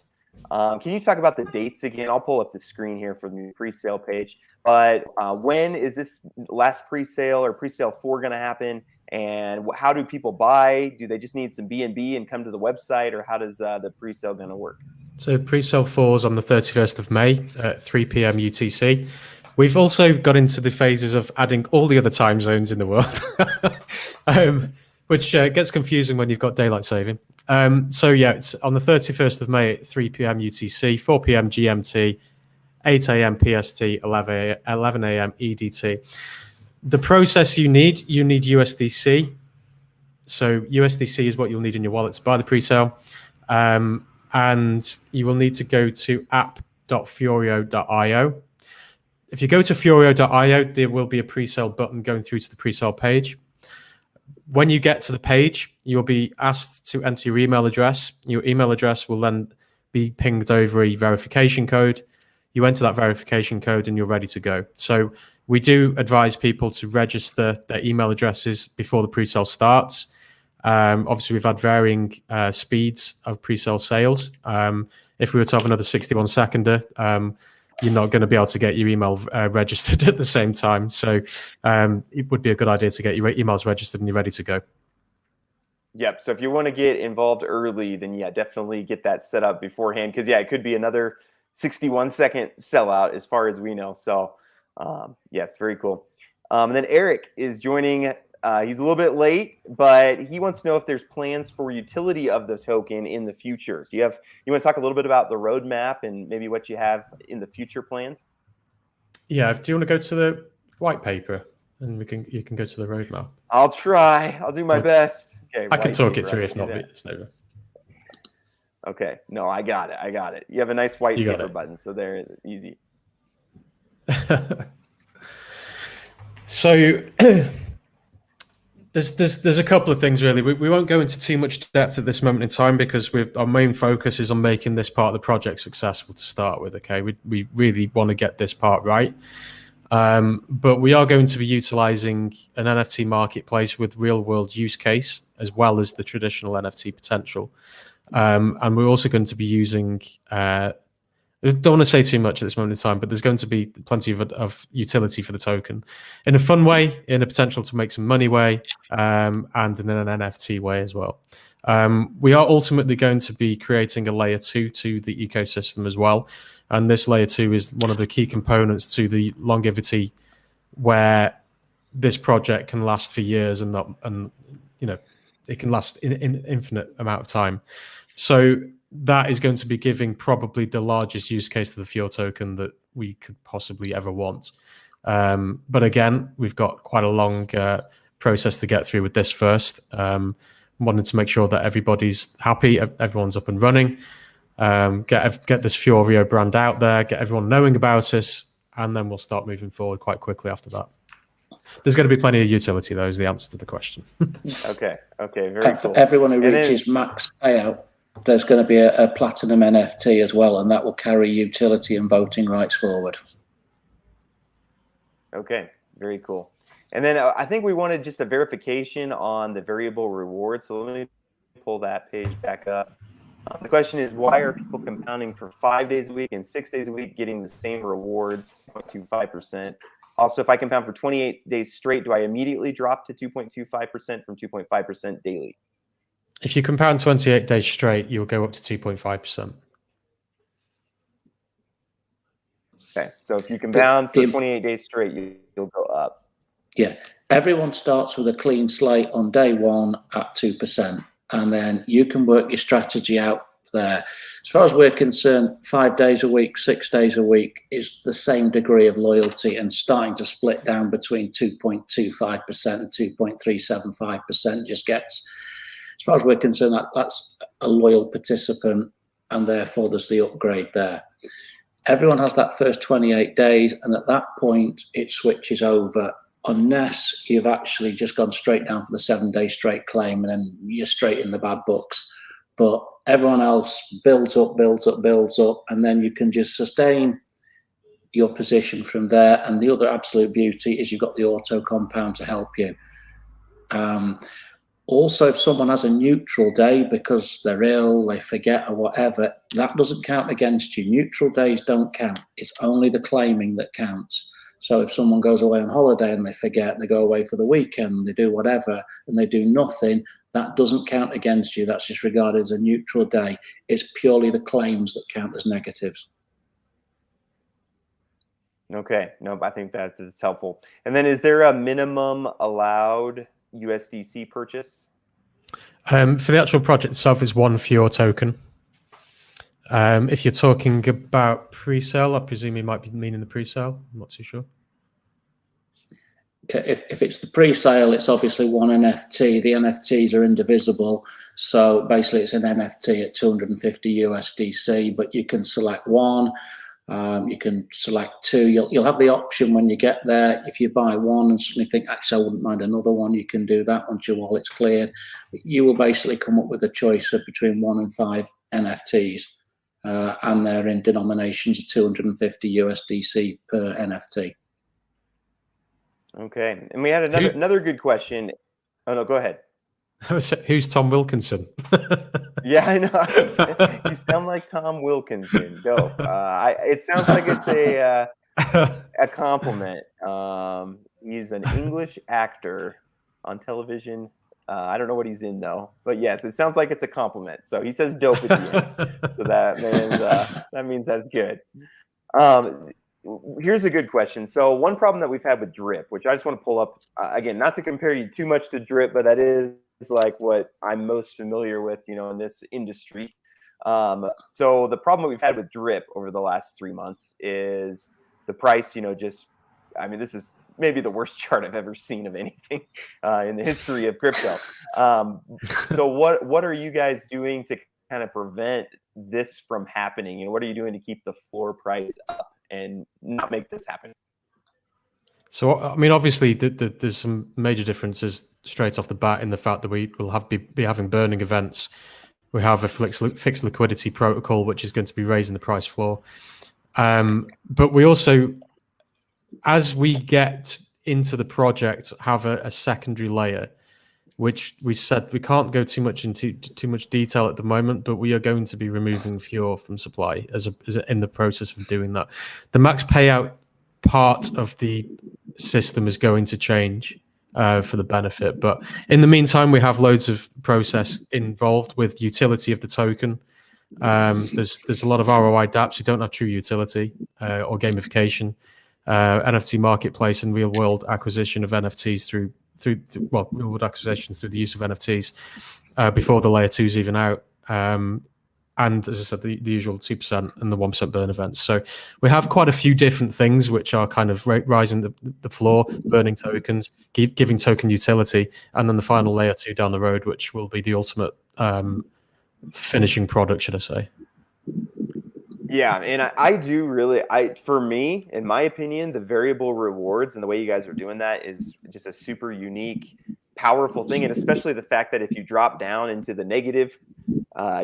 Speaker 1: can you talk about the dates again? I'll pull up the screen here for the pre-sale page. But when is this last pre-sale or pre-sale 4 going to happen? And how do people buy? Do they just need some BNB and come to the website, or how does the pre-sale going to work?
Speaker 2: So pre-sale 4 is on the 31st of May at 3 p.m. UTC. We've also got into the phases of adding all the other time zones in the world, which gets confusing when you've got daylight saving. So yeah, it's on the 31st of May at 3 p.m. UTC, 4 p.m. GMT, 8 a.m. PST, 11 a.m. EDT. The process you need USDC. So USDC is what you'll need in your wallet to buy the pre-sale. And you will need to go to app.furio.io. If you go to furio.io, there will be a pre-sale button going through to the pre-sale page. When you get to the page, you'll be asked to enter your email address. Your email address will then be pinged over a verification code. You enter that verification code and you're ready to go. So we do advise people to register their email addresses before the pre-sale starts. Obviously, we've had varying speeds of pre-sale sales. If we were to have another 61-seconder, you're not going to be able to get your email registered at the same time. So it would be a good idea to get your emails registered and you're ready to go.
Speaker 1: Yep. So if you want to get involved early, then yeah, definitely get that set up beforehand. Because yeah, it could be another 61-second sellout as far as we know. So yes, very cool. And then Eric is joining He's a little bit late, but he wants to know if there's plans for utility of the token in the future. You want to talk a little bit about the roadmap and maybe what you have in the future plans?
Speaker 2: Yeah, do you want to go to the white paper and you can go to the roadmap?
Speaker 1: I'll try. I'll do my best. Okay,
Speaker 2: I can talk
Speaker 1: paper,
Speaker 2: it through if not. It's over.
Speaker 1: Okay, no, I got it. You have a nice white paper button, so there, easy.
Speaker 2: So there's a couple of things really. We won't go into too much depth at this moment in time because our main focus is on making this part of the project successful to start with. Okay, we really want to get this part right. But we are going to be utilizing an NFT marketplace with real world use case as well as the traditional NFT potential. And we're also going to be using, I don't want to say too much at this moment in time, but there's going to be plenty of utility for the token in a fun way, in a potential to make some money way, and in an NFT way as well. We are ultimately going to be creating a layer 2 to the ecosystem as well. And this layer 2 is one of the key components to the longevity where this project can last for years and it can last in infinite amount of time. So that is going to be giving probably the largest use case to the Furio token that we could possibly ever want. But again, we've got quite a long process to get through with this first. Wanted to make sure that everybody's happy, everyone's up and running, get this Furio brand out there, get everyone knowing about us, and then we'll start moving forward quite quickly after that. There's going to be plenty of utility, though, is the answer to the question.
Speaker 1: Okay, very cool.
Speaker 3: For everyone who reaches max payout, there's going to be a platinum NFT as well, and that will carry utility and voting rights forward.
Speaker 1: Okay, very cool. And then I think we wanted just a verification on the variable reward. So let me pull that page back up. The question is, why are people compounding for 5 days a week and 6 days a week getting the same rewards, 0.25%? Also, if I compound for 28 days straight, do I immediately drop to 2.25% from 2.5% daily?
Speaker 2: If you compound 28 days straight, you'll go up to 2.5%.
Speaker 1: Okay, so if you compound for 28 days straight, you'll go up.
Speaker 3: Yeah, everyone starts with a clean slate on day one at 2%, and then you can work your strategy out there. As far as we're concerned, 5 days a week, 6 days a week is the same degree of loyalty and starting to split down between 2.25% and 2.375% just gets, as far as we're concerned, that's a loyal participant, and therefore there's the upgrade there. Everyone has that first 28 days, and at that point it switches over, unless you've actually just gone straight down for the 7 day straight claim and then you're straight in the bad books. But everyone else builds up, and then you can just sustain your position from there. And the other absolute beauty is you've got the auto compound to help you. Also, if someone has a neutral day because they're ill, they forget or whatever, that doesn't count against you. Neutral days don't count. It's only the claiming that counts. So if someone goes away on holiday and they forget, they go away for the weekend, they do whatever, and they do nothing, that doesn't count against you. That's just regarded as a neutral day. It's purely the claims that count as negatives.
Speaker 1: Okay, no, I think that's helpful. And then is there a minimum allowed USDC purchase?
Speaker 2: For the actual project itself, it's one Furio token. If you're talking about pre-sale, I presume you might be meaning the pre-sale. I'm not too sure.
Speaker 3: If it's the pre-sale, it's obviously one NFT. The NFTs are indivisible. So basically it's an NFT at 250 USDC, but you can select one. You can select two. You'll have the option when you get there. If you buy one and suddenly think, actually, I wouldn't mind another one, you can do that once your wallet's cleared. You will basically come up with a choice of between 1 and 5 NFTs. And they're in denominations of 250 USDC per NFT.
Speaker 1: Okay, and we had another good question. Oh no, go ahead.
Speaker 2: Who's Tom Wilkinson?
Speaker 1: Yeah, I know. You sound like Tom Wilkinson. Go. It sounds like it's a compliment. He's an English actor on television. I don't know what he's in though, but yes, it sounds like it's a compliment. So he says dope at the end. So that means that's good. here's a good question. So one problem that we've had with drip, which I just want to pull up again, not to compare you too much to drip, but that is like what I'm most familiar with, in this industry. So the problem that we've had with drip over the last 3 months is the price, this is maybe the worst chart I've ever seen of anything in the history of crypto. So what are you guys doing to kind of prevent this from happening? What are you doing to keep the floor price up and not make this happen?
Speaker 2: So, I mean, obviously, there's some major differences straight off the bat in the fact that we will be having burning events. We have a fixed liquidity protocol, which is going to be raising the price floor. But we also, as we get into the project, have a secondary layer, which we said we can't go too much into too much detail at the moment, but we are going to be removing Furio from supply as in the process of doing that. The max payout part of the system is going to change for the benefit, but in the meantime, we have loads of process involved with utility of the token. There's a lot of ROI dApps who don't have true utility or gamification, NFT marketplace, and real world acquisition of NFTs through real world acquisitions through the use of NFTs before the layer 2 is even out. And as I said, the usual 2% and the 1% burn events. So we have quite a few different things which are kind of rising the floor, burning tokens, giving token utility, and then the final layer 2 down the road, which will be the ultimate finishing product, should I say.
Speaker 1: Yeah, and I do really, for me, in my opinion, the variable rewards and the way you guys are doing that is just a super unique, powerful thing. And especially the fact that if you drop down into the negative,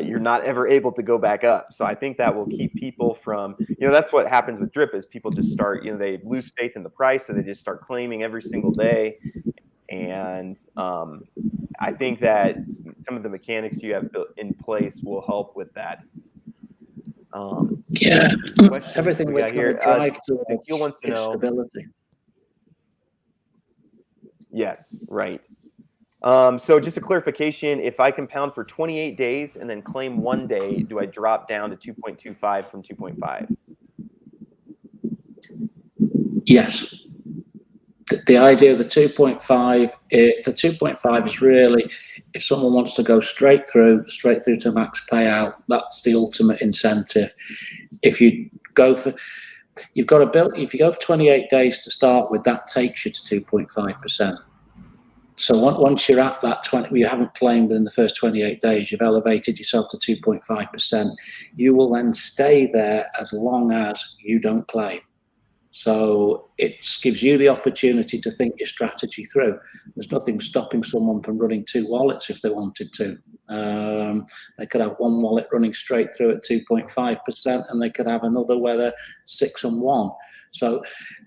Speaker 1: you're not ever able to go back up. So I think that will keep people from, that's what happens with drip is people just start, they lose faith in the price. So they just start claiming every single day. And I think that some of the mechanics you have built in place will help with that.
Speaker 3: Everything we're going to drive towards is stability.
Speaker 1: Yes, right. So just a clarification, if I compound for 28 days and then claim 1 day, do I drop down to 2.25 from 2.5?
Speaker 3: Yes. The idea of the 2.5, the 2.5 is really, if someone wants to go straight through to max payout, that's the ultimate incentive. If you go for, you've got to build, if you go for 28 days to start with, that takes you to 2.5%. So once you're at that 20, you haven't claimed in the first 28 days, you've elevated yourself to 2.5%. You will then stay there as long as you don't claim. So it gives you the opportunity to think your strategy through. There's nothing stopping someone from running 2 wallets if they wanted to. They could have 1 wallet running straight through at 2.5%, and they could have another where they're 6 and 1. So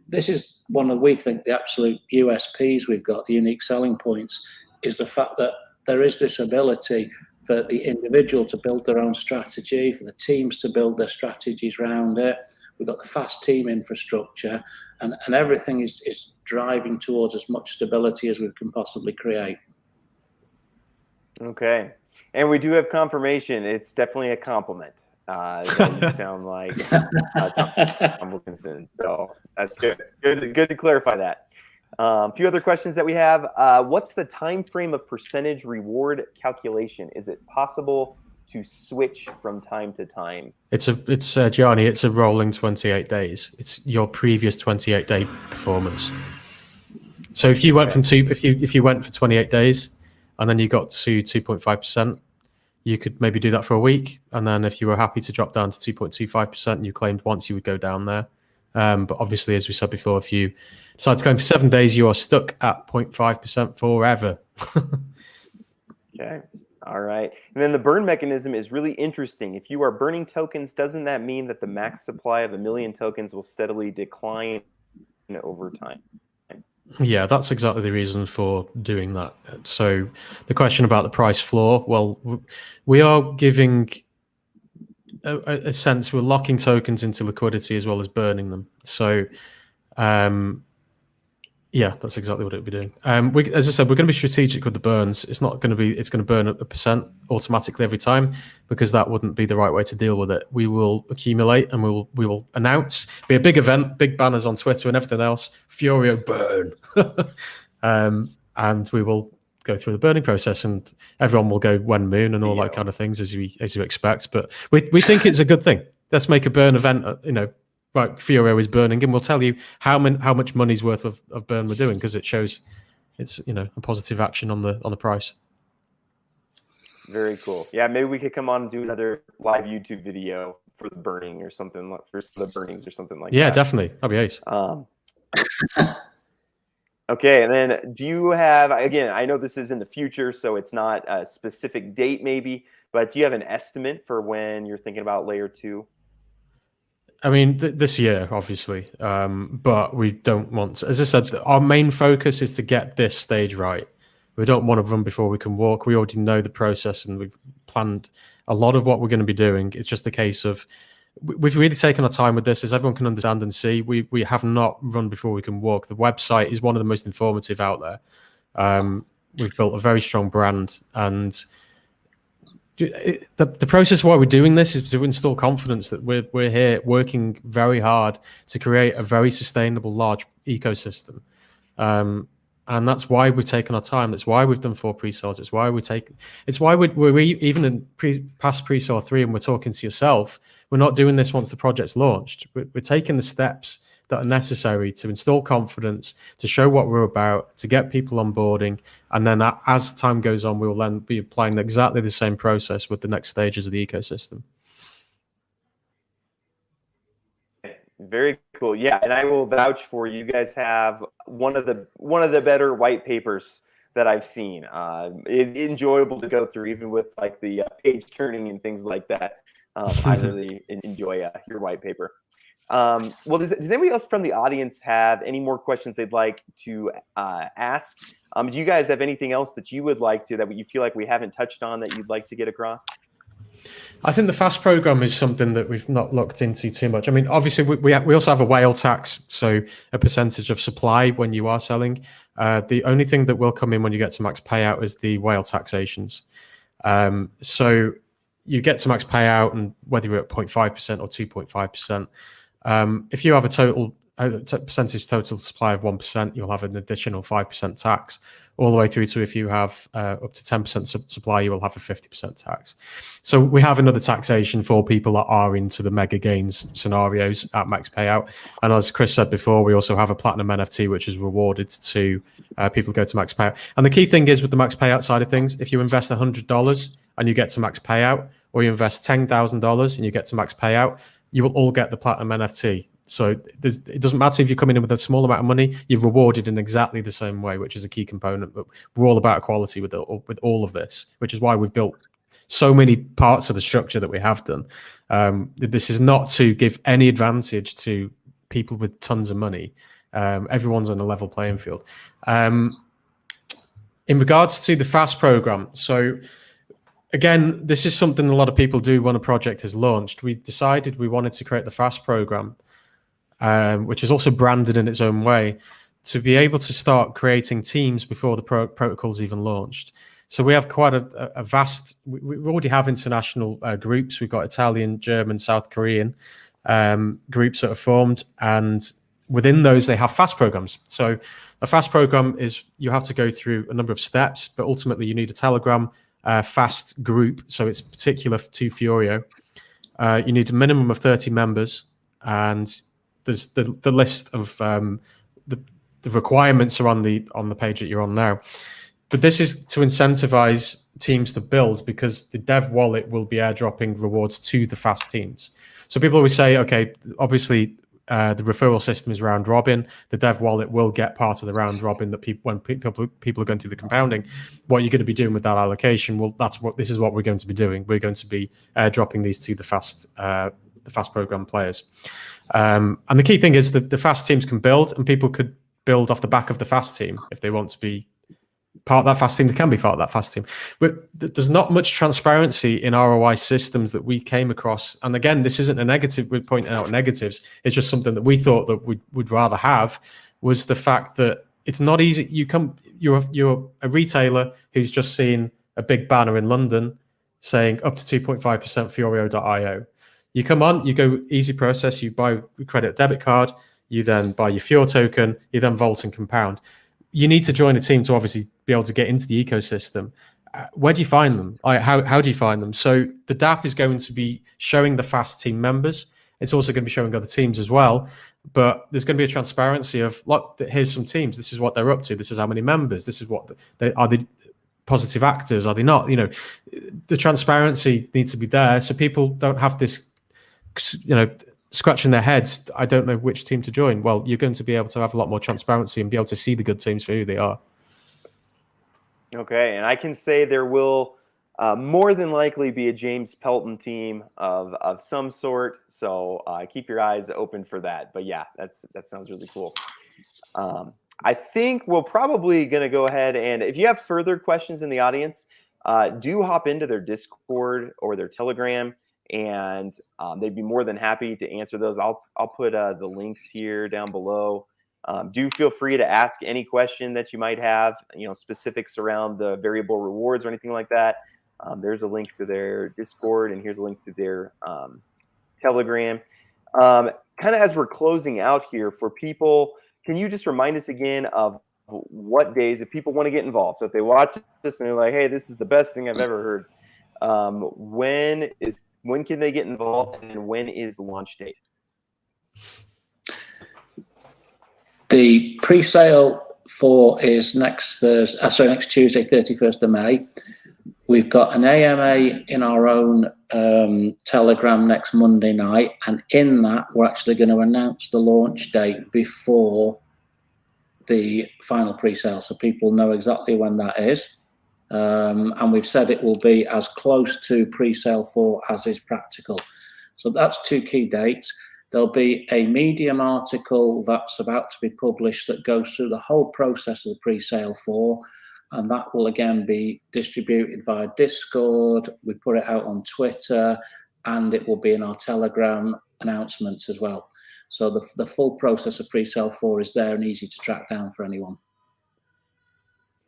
Speaker 3: this is one of, we think, the absolute USPs we've got, the unique selling points, is the fact that there is this ability for the individual to build their own strategy, for the teams to build their strategies around it. We've got the fast team infrastructure, and everything is driving towards as much stability as we can possibly create.
Speaker 1: Okay. And we do have confirmation. It's definitely a compliment. That you sound like humble concern. So that's good. Good to clarify that. A few other questions that we have. What's the time frame of percentage reward calculation? Is it possible to switch from time to time?
Speaker 2: It's Gianni, it's a rolling 28 days. It's your previous 28-day performance. So if you went from if you went for 28 days and then you got to 2.5%, you could maybe do that for a week, and then if you were happy to drop down to 2.25% and you claimed once, you would go down there. But obviously, as we said before, if you decide to claim for 7 days, you are stuck at 0.5% forever.
Speaker 1: Okay. All right. And then the burn mechanism is really interesting. If you are burning tokens, doesn't that mean that the max supply of 1 million tokens will steadily decline over time?
Speaker 2: Yeah, that's exactly the reason for doing that. So the question about the price floor, well, we are giving a sense, we're locking tokens into liquidity as well as burning them. So Yeah, that's exactly what it would be doing. As I said, we're going to be strategic with the burns. It's not going to be. It's going to burn a percent automatically every time, because that wouldn't be the right way to deal with it. We will accumulate and we will announce. Be a big event, big banners on Twitter and everything else. Furio burn, and we will go through the burning process, and everyone will go when moon and all that kind of things as you expect. But we think it's a good thing. Let's make a burn event. Right, Furio is burning, and we'll tell you how much money's worth of burn we're doing, because it shows it's a positive action on the price.
Speaker 1: Very cool. Yeah, maybe we could come on and do another live YouTube video for the burning or something, like for the burnings or something like that.
Speaker 2: Yeah, definitely. That'd be ace.
Speaker 1: Okay, and then do you have, again, I know this is in the future, so it's not a specific date maybe, but do you have an estimate for when you're thinking about layer 2?
Speaker 2: I mean, this year, obviously, but we don't want, as I said, our main focus is to get this stage right. We don't want to run before we can walk. We already know the process, and we've planned a lot of what we're going to be doing. It's just a case of, we've really taken our time with this, as everyone can understand and see. We have not run before we can walk. The website is one of the most informative out there. We've built a very strong brand, and the process why we're doing this is to install confidence that we're here working very hard to create a very sustainable large ecosystem, and that's why we've taken our time. That's why we've done 4 pre-sales. It's why we're even in past pre-sale 3, and we're talking to yourself. We're not doing this once the project's launched. We're taking the steps that are necessary to install confidence, to show what we're about, to get people onboarding, and then as time goes on, we will then be applying exactly the same process with the next stages of the ecosystem.
Speaker 1: Very cool. Yeah, and I will vouch for you guys have one of the better white papers that I've seen. It's enjoyable to go through, even with like the page turning and things like that. I really enjoy your white paper. Well, does anybody else from the audience have any more questions they'd like to ask? Do you guys have anything else that you would like to, that you feel like we haven't touched on, that you'd like to get across?
Speaker 2: I think the fast program is something that we've not looked into too much. I mean, obviously, we also have a whale tax, so a percentage of supply when you are selling. The only thing that will come in when you get to max payout is the whale taxations. So you get to max payout, and whether you're at 0.5% or 2.5%, if you have a percentage total supply of 1%, you'll have an additional 5% tax, all the way through to, if you have up to 10% supply, you will have a 50% tax. So we have another taxation for people that are into the mega gains scenarios at max payout. And as Chris said before, we also have a platinum NFT, which is rewarded to people who go to max payout. And the key thing is, with the max payout side of things, if you invest $100 and you get to max payout, or you invest $10,000 and you get to max payout, you will all get the platinum NFT. So it doesn't matter if you're coming in with a small amount of money, you're rewarded in exactly the same way, which is a key component. But we're all about equality with all of this, which is why we've built so many parts of the structure that we have done. This is not to give any advantage to people with tons of money. Everyone's on a level playing field. In regards to the FAST program, so again, this is something a lot of people do when a project is launched. We decided we wanted to create the FAST program, which is also branded in its own way, to be able to start creating teams before the protocol's even launched. So we have quite a vast, we already have international groups. We've got Italian, German, South Korean groups that are formed, and within those they have FAST programs. So a FAST program is, you have to go through a number of steps, but ultimately you need a Telegram FAST group, so it's particular to Furio. You need a minimum of 30 members, and there's the list of the requirements are on the page that you're on now. But this is to incentivize teams to build, because the dev wallet will be airdropping rewards to the FAST teams. So people always say, okay, obviously the referral system is round robin. The dev wallet will get part of the round robin that when people are going through the compounding. What you're going to be doing with that allocation? Well, this is what we're going to be doing. We're going to be airdropping these to the FAST program players. And the key thing is that the FAST teams can build, and people could build off the back of the FAST team if they want to be part of that FAST team. They can be part of that FAST team. But there's not much transparency in ROI systems that we came across. And again, this isn't a negative. We're pointing out negatives. It's just something that we thought that we'd rather have, was the fact that it's not easy. You're a retailer who's just seen a big banner in London saying up to 2.5% Furio.io. You come on, you go easy process, you buy a credit debit card, you then buy your Fuel token, you then vault and compound. You need to join a team to obviously be able to get into the ecosystem. Where do you find them? How do you find them? So the DApp is going to be showing the Fast team members. It's also going to be showing other teams as well. But there's going to be a transparency of, look, here's some teams. This is what they're up to. This is how many members. This is what are they positive actors? Are they not? You know, the transparency needs to be there so people don't have this, you know, scratching their heads. I don't know which team to join. Well, you're going to be able to have a lot more transparency and be able to see the good teams for who they are.
Speaker 1: Okay, and I can say there will more than likely be a James Pelton team of some sort. So keep your eyes open for that. But yeah, that sounds really cool. I think we're probably going to go ahead and if you have further questions in the audience, do hop into their Discord or their Telegram, and they'd be more than happy to answer those. I'll put the links here down below. Do feel free to ask any question that you might have, you know, specifics around the variable rewards or anything like that. There's a link to their Discord, and here's a link to their Telegram. Kind of as we're closing out here for people, can you just remind us again of what days, if people want to get involved? So if they watch this and they're like, hey, this is the best thing I've ever heard. When can they get involved, and when is the launch date?
Speaker 3: The pre-sale for is next Tuesday, 31st of May. We've got an AMA in our own Telegram next Monday night, and in that we're actually going to announce the launch date before the final pre-sale, so people know exactly when that is. And we've said it will be as close to pre-sale 4 as is practical. So that's 2 key dates. There'll be a Medium article that's about to be published that goes through the whole process of the pre-sale 4, and that will again be distributed via Discord. We put it out on Twitter, and it will be in our Telegram announcements as well. So the full process of pre-sale 4 is there and easy to track down for anyone.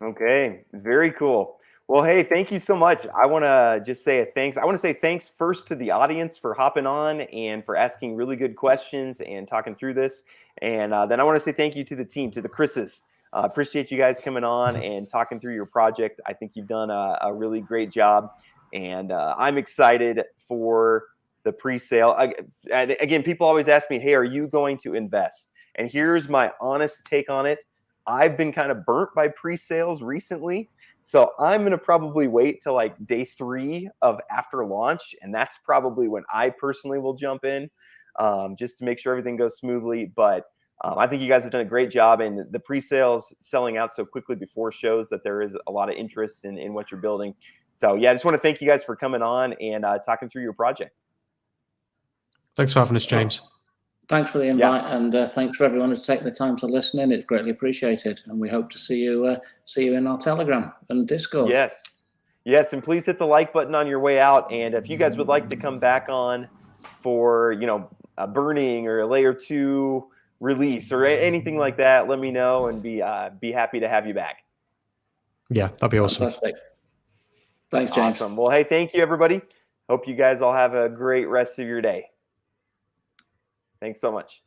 Speaker 1: Okay, very cool. Well, hey, thank you so much. I want to just say thanks. I want to say thanks first to the audience for hopping on and for asking really good questions and talking through this. And then I want to say thank you to the team, to the Chris's. Appreciate you guys coming on and talking through your project. I think you've done a really great job. And I'm excited for the pre-sale. And again, people always ask me, hey, are you going to invest? And here's my honest take on it. I've been kind of burnt by pre-sales recently. So I'm going to probably wait till like day 3 of after launch. And that's probably when I personally will jump in just to make sure everything goes smoothly. But I think you guys have done a great job. And the pre-sales selling out so quickly before shows that there is a lot of interest in what you're building. So yeah, I just want to thank you guys for coming on and talking through your project.
Speaker 2: Thanks for having us, James.
Speaker 3: Thanks for the invite, and thanks for everyone who's taken the time to listen in. It's greatly appreciated, and we hope to see you in our Telegram and Discord.
Speaker 1: Yes, and please hit the like button on your way out. And if you guys would like to come back on for a burning or a layer 2 release or anything like that, let me know, and be happy to have you back.
Speaker 2: Yeah, that'd be awesome.
Speaker 3: Fantastic. Thanks, James.
Speaker 1: Awesome. Well, hey, thank you, everybody. Hope you guys all have a great rest of your day. Thanks so much.